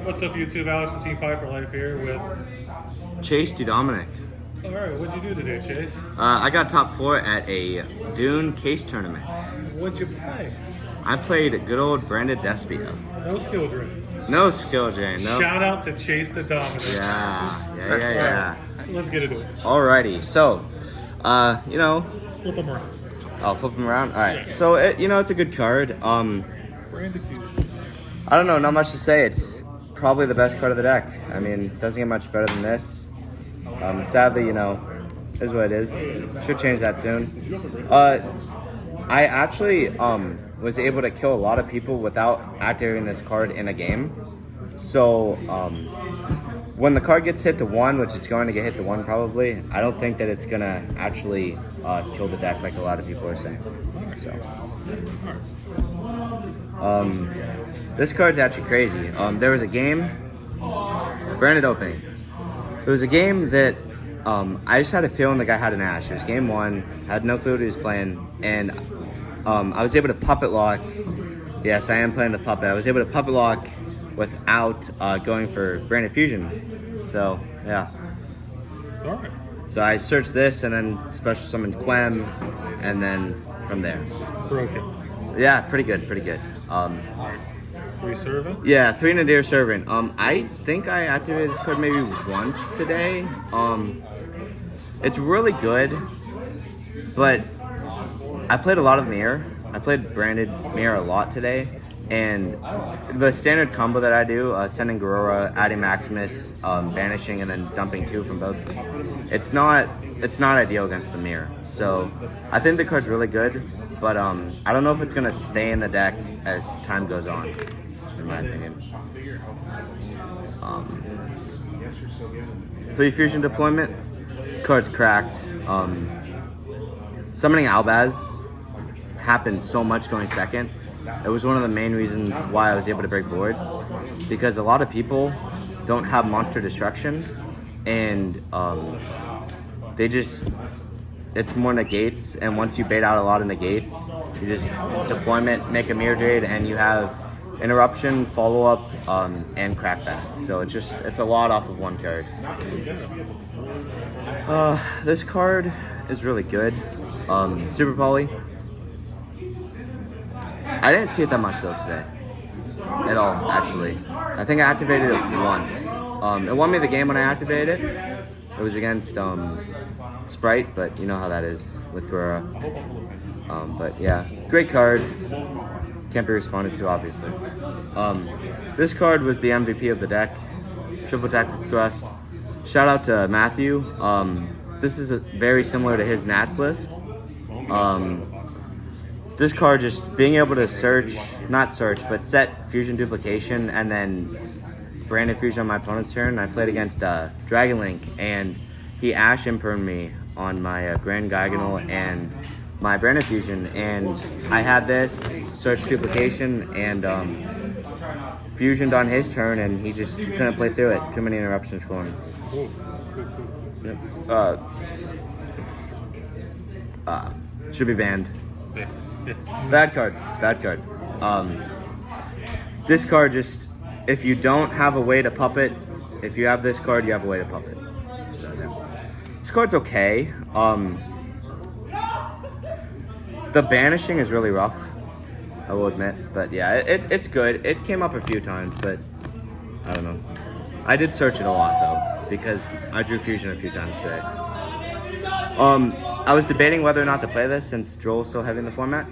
What's up, YouTube? Alex from Team 5 for Life here with... Chase DeDomenic. Alright, what'd you do today, Chase? I got top 4 at a Dune case tournament. What'd you play? I played good old branded Despia. No skill drain. No skill drain, no. Shout out to Chase DeDomenic. Yeah. Let's get into it. Alrighty, so, Flip them around. I'll flip them around. Alright, Yeah. so, it's a good card. Brand diffusion. I don't know, not much to say. It's probably the best card of the deck. I mean, doesn't get much better than this. Sadly, is what it is. Should change that soon. I actually was able to kill a lot of people without activating this card in a game. So when the card gets hit to 1, which it's going to get hit to 1 probably, I don't think that it's gonna actually kill the deck like a lot of people are saying. So this card's actually crazy. There was a game, branded opening. It was a game that I just had a feeling the guy had an Ash. It was game 1, had no clue what he was playing, and I was able to puppet lock. Yes, I am playing the puppet. I was able to puppet lock without going for branded fusion. So, yeah. Alright. So I searched this and then special summoned Quem, and then from there. Broken. Yeah, pretty good. 3 servant? Yeah, 3 Nadir Servant. I think I activated this card maybe once today. It's really good, but I played a lot of Mirror. I played branded Mirror a lot today, and the standard combo that I do, sending Garora, adding Maximus, banishing, and then dumping 2 from both. It's not ideal against the Mirror. So I think the card's really good, but I don't know if it's gonna stay in the deck as time goes on, in my opinion. 3 fusion deployment, card's cracked. Summoning Albaz happened so much going second. It was one of the main reasons why I was able to break boards, because a lot of people don't have monster destruction, and it's more negates, and once you bait out a lot of negates, you just deployment, make a mirror jade, and you have interruption, follow up, and crackback. So it's a lot off of one card. This card is really good. Super Poly. I didn't see it that much though today. At all, actually. I think I activated it once. It won me the game when I activated it. It was against Sprite, but you know how that is with Garora. But yeah, great card. Can't be responded to, obviously. This card was the MVP of the deck. Triple Tactics Thrust. Shout out to Matthew. This is very similar to his Nats list. This card just being able to but set fusion duplication and then branded fusion on my opponent's turn. I played against Dragon Link, and he Ash Impermed me on my Grand Diagonal and my branded fusion, and I had this search duplication and fusioned on his turn, and he couldn't play through it. Too many interruptions for him. Yep. Should be banned. Bad card. This card just, if you don't have a way to puppet, if you have this card, you have a way to puppet. So, yeah. This card's okay. The banishing is really rough, I will admit, but yeah, it's good. It came up a few times, but I don't know. I did search it a lot though, because I drew fusion a few times today. I was debating whether or not to play this since Droll's so heavy in the format,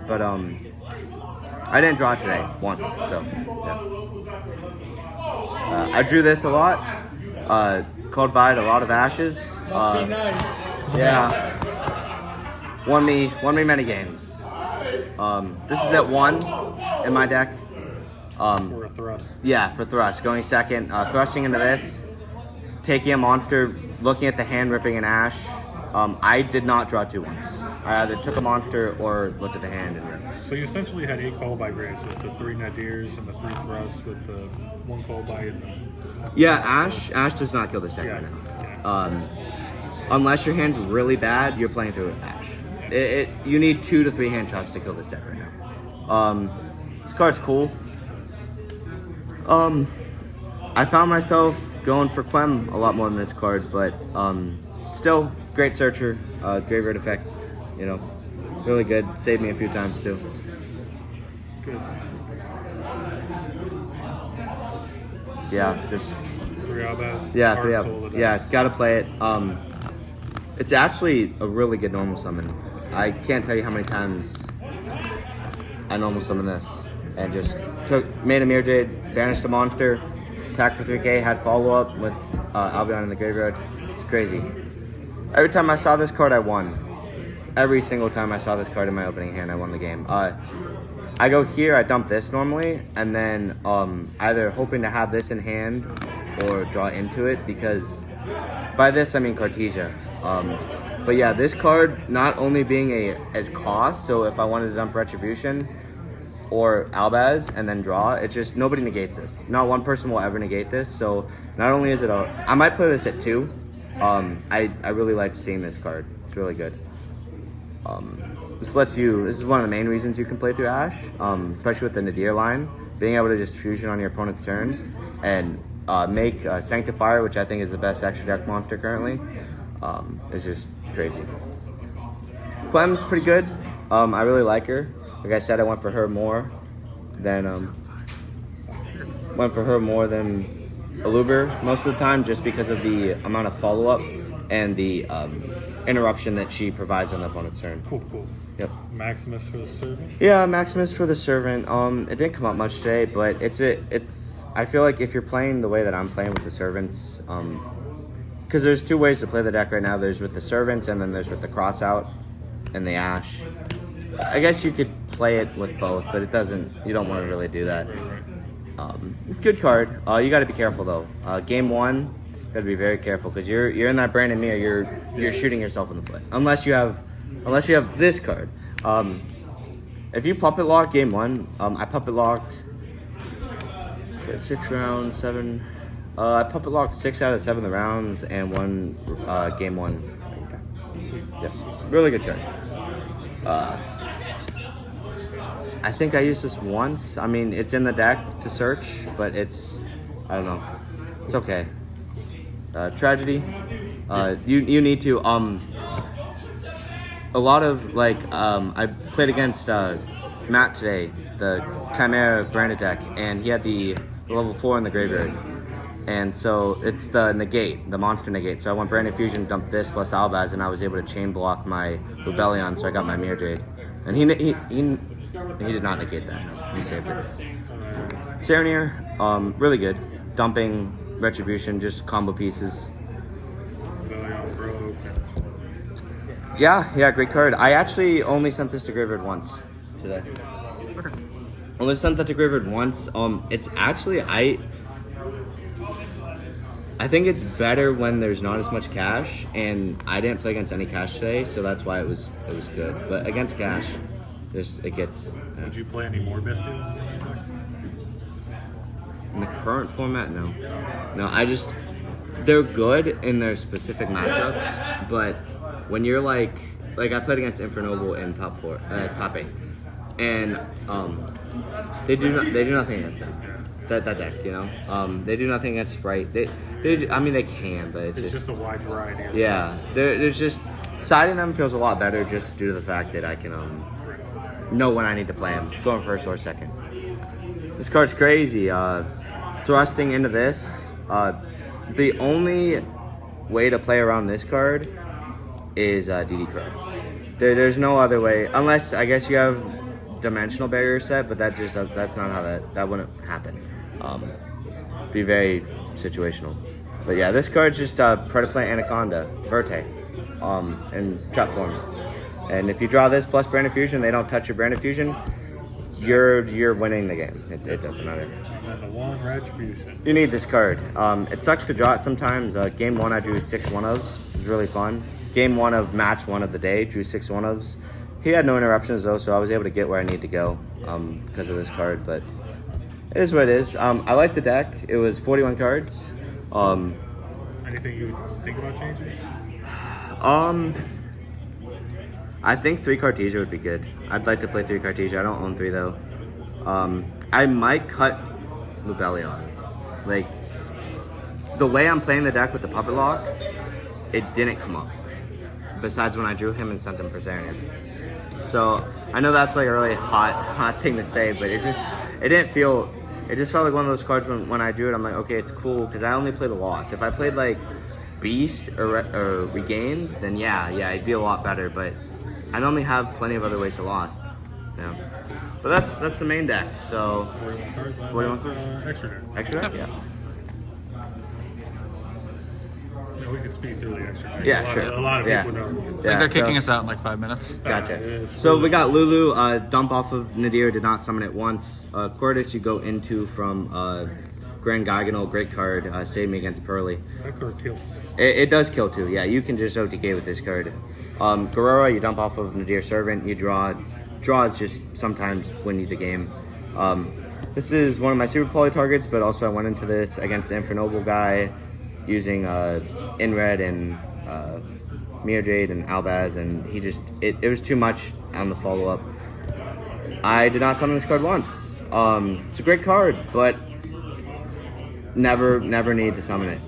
but I didn't draw it today once, so yeah. I drew this a lot. Called by it a lot of ashes. Yeah. Won me many games. This is at 1 in my deck. For a thrust. Yeah, for thrust. Going second, thrusting into this, taking a monster, looking at the hand, ripping an ash. I did not draw 2 once. I either took a monster or looked at the hand and ripped. So you essentially had 8 call by grace with the 3 Nadirs and the 3 thrusts with the 1 call by and the... Yeah, Ash does not kill this deck right now. Unless your hand's really bad, you're playing through with Ash. You need 2 to 3 hand traps to kill this deck right now. This card's cool. I found myself going for Clem a lot more than this card, but still great searcher, graveyard effect, you know, really good. Saved me a few times too. Good. Yeah, just 3 Albaz. yeah, Heart 3 and Soul Albaz. of the Yeah, decks. gotta play it. It's actually a really good normal summon. I can't tell you how many times I normal summoned this and just made a Mirror Jade, banished a monster, attacked for 3k, had follow up with Albion in the graveyard. It's crazy. Every time I saw this card, I won. Every single time I saw this card in my opening hand, I won the game. I go here, I dump this normally, and then either hoping to have this in hand or draw into it, because by this I mean Cartesia. But yeah, this card not only being as cost, so if I wanted to dump Retribution or Albaz and then draw, it's just nobody negates this. Not one person will ever negate this, so not only is it I might play this at 2. I really like seeing this card. It's really good. This is one of the main reasons you can play through Ash, especially with the Nadir line. Being able to just fusion on your opponent's turn and make Sanctifier, which I think is the best extra deck monster currently, is just crazy. Clem's pretty good. I really like her. Like I said, I went for her more than Aluber most of the time, just because of the amount of follow-up and the interruption that she provides on the opponent's turn. Cool. Yep. Maximus for the Servant. Yeah, Maximus for the Servant. It didn't come up much today, but I feel like if you're playing the way that I'm playing with the Servants, because there's 2 ways to play the deck right now. There's with the Servants, and then there's with the Crossout and the Ash. I guess you could play it with both, but you don't want to really do that. It's a good card. You got to be careful though. Game 1, you got to be very careful, because you're in that Brandon mirror. You're shooting yourself in the foot unless you have this card. If you puppet lock game 1, I puppet locked 6 rounds, 7. I puppet locked 6 out of 7 of the rounds and won game 1. Yep, really good card. I think I used this once. I mean, it's in the deck to search, but I don't know. It's okay. Tragedy. You need to, a lot of, I played against Matt today, the Chimera branded deck, and he had the level 4 in the graveyard. And so it's the negate, the monster negate. So I went Branded Fusion, dumped this plus Albaz, and I was able to chain block my Rebellion, so I got my Mirror Jade. And he did not negate that. No, he saved it. Serenir, really good. Dumping Retribution, just combo pieces. Yeah, great card. I actually only sent this to graveyard once today. Okay. Only sent that to graveyard once. It's actually I think it's better when there's not as much cash, and I didn't play against any cash today, so that's why it was good. But against cash, it gets. Did you play any more Bestials? In the current format, no. They're good in their specific matchups, but when you're like I played against Infernoble in top 8, and they do nothing against them. That deck, you know, they do nothing against Sprite. They can, but It's just a wide variety. Yeah, there's just siding them feels a lot better just due to the fact that I can know when I need to play them, going first or second. This card's crazy. Thrusting into this, the only way to play around this card is DD card. There's no other way, unless I guess you have dimensional barrier set, but that's not how that wouldn't happen. Be very situational. But yeah, this card's just Predaplant Anaconda, Verte, and Trap Form. And if you draw this plus Branded Fusion, they don't touch your Branded Fusion, you're winning the game. It doesn't matter. And the 1 Retribution. You need this card. It sucks to draw it sometimes. Game 1 I drew 6 1-ofs. It was really fun. Game 1 of match 1 of the day, drew 6 1-ofs. He had no interruptions though, so I was able to get where I need to go because of this card, but it is what it is. I like the deck. It was 41 cards. Anything you would think about changing? I think 3 Cartesia would be good. I'd like to play 3 Cartesia. I don't own 3 though. I might cut Lubellion. the way I'm playing the deck with the puppet lock, it didn't come up. Besides when I drew him and sent him for Serenade. So I know that's like a really hot thing to say, but it just felt like one of those cards when I drew it, I'm like, okay, it's cool, because I only play the loss. If I played like Beast or Regained, then yeah, it'd be a lot better, but I normally have plenty of other ways to lost. Yeah. But that's the main deck, so 41 cards. Extra deck. Extra deck? Yeah. Yeah, we could speed through the extra deck. Yeah, A sure. lot of Yeah. people know. I think Yeah, they're kicking us out in like 5 minutes. Gotcha. So we got Lulu, dump off of Nadir, did not summon it once. Cordis you go into from Grand Garganel, great card, save me against Pearly. That card kills. It does kill too, yeah, you can just OTK with this card. Guerrero, you dump off of Nadir Servant, you draw. Draws just sometimes win you the game. This is one of my super poly targets, but also I went into this against the Infernoble guy using Inred and Mir Jade and Albaz, and he just it was too much on the follow-up. I did not summon this card once. It's a great card, but never need to summon it.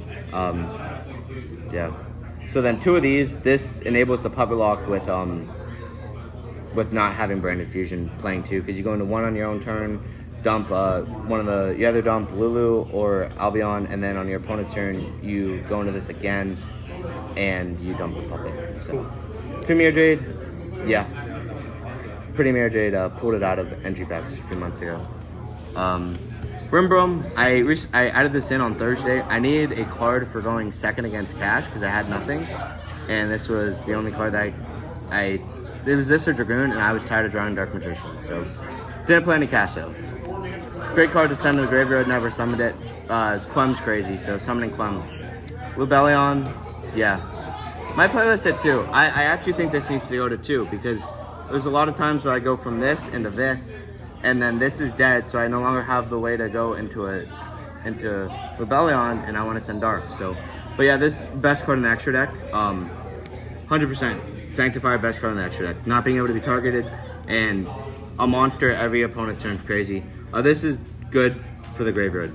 Yeah. So then 2 of these, this enables the puppet lock with not having Branded Fusion playing 2, because you go into 1 on your own turn, dump you either dump Lulu or Albion, and then on your opponent's turn you go into this again and you dump the puppet. So 2 Mir Jade, yeah. Pretty Mir Jade pulled it out of entry packs a few months ago. Rimbrum, I added this in on Thursday. I needed a card for going second against Cash because I had nothing, and this was the only card that it was this or Dragoon, and I was tired of drawing Dark Magician, so didn't play any Cash sales. Great card to send to the graveyard, never summoned it. Clem's crazy, so summoning Clem. Lubellion, yeah. My playlist said 2. I actually think this needs to go to 2, because there's a lot of times where I go from this into this, and then this is dead, so I no longer have the way to go into Rebellion, and I want to send Dark. So, but yeah, this best card in the extra deck, 100%. Sanctifier, best card in the extra deck. Not being able to be targeted, and a monster every opponent's turn is crazy. This is good for the graveyard.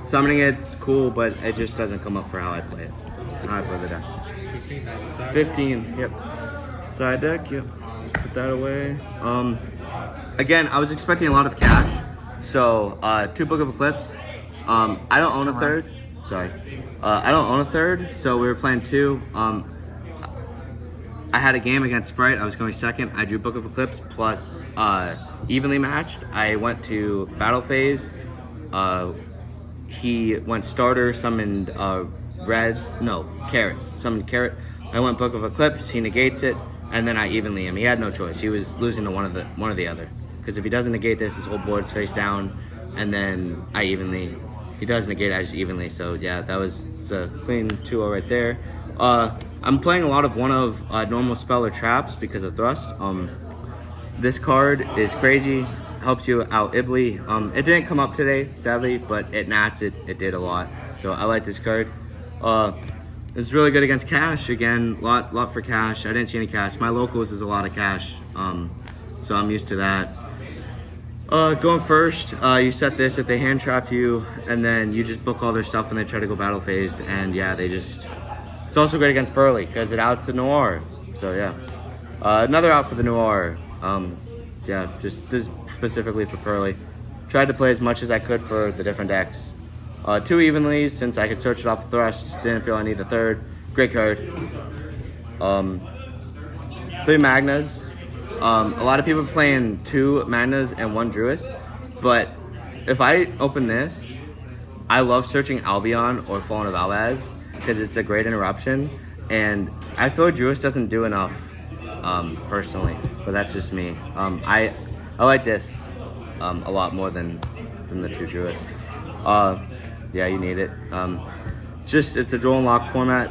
Summoning it's cool, but it just doesn't come up for how I play it. How I play the deck. 15, yep. Side deck, yep. Put that away. Again, I was expecting a lot of Cash, so 2 Book of Eclipse. I don't own a third. Sorry, I don't own a third, so we were playing 2. I had a game against Sprite. I was going second. I drew Book of Eclipse plus evenly matched. I went to battle phase. He went starter, summoned carrot. Summoned carrot. I went Book of Eclipse. He negates it, and then I evenly him. He had no choice. He was losing to one or the other. Because if he doesn't negate this, his whole board's face down, and then he does negate it, I just evenly. So yeah, it's a clean 2-0 right there. I'm playing a lot of one of normal spell or traps because of Thrust. This card is crazy, helps you out Ibly. It didn't come up today, sadly, but it nats it did a lot. So I like this card. It's really good against Cash. Again, lot for Cash. I didn't see any Cash. My locals is a lot of Cash, so I'm used to that. Going first, you set this if they hand trap you, and then you just book all their stuff when they try to go battle phase, and yeah, it's also great against Pearly because it outs a Noir. So yeah, another out for the Noir. Yeah, just this is specifically for Pearly. Tried to play as much as I could for the different decks. 2 evenly since I could search it off the Thrust. Didn't feel I need the third. Great card. 3 Magnas. A lot of people are playing 2 Magnas and 1 Druid, but if I open this, I love searching Albion or Fallen of Albaz because it's a great interruption, and I feel like Druid doesn't do enough personally, but that's just me. I like this a lot more than the 2 Druids. Yeah, you need it. It's a Droll and Lock format.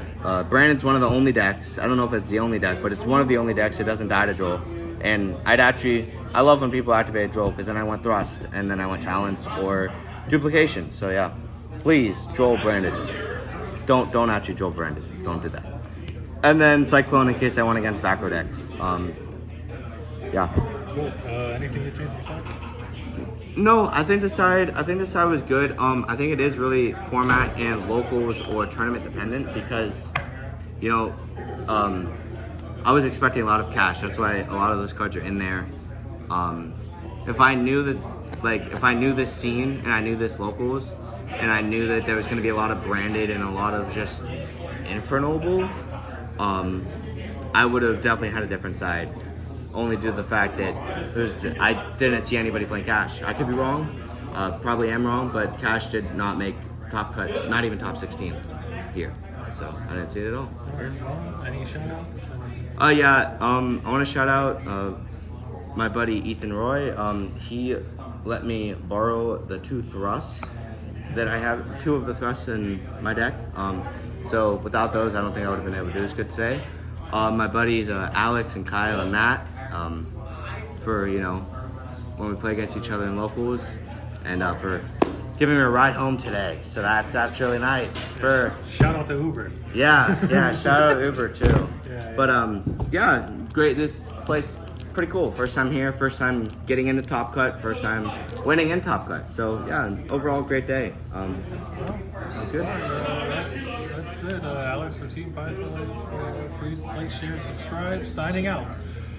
Brandon's one of the only decks. I don't know if it's the only deck, but it's one of the only decks that doesn't die to Droll. And I love when people activate Droll because then I went Thrust and then I went Talents or Duplication. So yeah, please, Droll Branded. Don't actually Droll Branded. Don't do that. And then Cyclone in case I went against backrow decks. Yeah. Cool. Anything you change your side? No, I think the side was good. I think it is really format and locals or tournament dependent because, you know, I was expecting a lot of cash. That's why a lot of those cards are in there. If I knew this scene and I knew this locals and I knew that there was going to be a lot of branded and a lot of just Infernal, I would have definitely had a different side. Only due to the fact that I didn't see anybody playing Cash. I could be wrong, probably am wrong, but Cash did not make top cut, not even top 16 here. So I didn't see it at all. Any shout outs? Yeah, I want to shout out my buddy Ethan Roy. He let me borrow the 2 thrusts that I have, 2 of the thrusts in my deck. So without those, I don't think I would have been able to do this good today. My buddies Alex and Kyle and Matt for, you know, when we play against each other in locals, and for giving me a ride home today. So that's really nice. For Shout out to Uber. yeah, shout out Uber too. Yeah. But yeah, great. This place pretty cool. First time here, first time getting into Top Cut, first time winning in Top Cut. So yeah, overall great day. Sounds good. That's it. Alex for Team Python. Please like, share, subscribe. Signing out.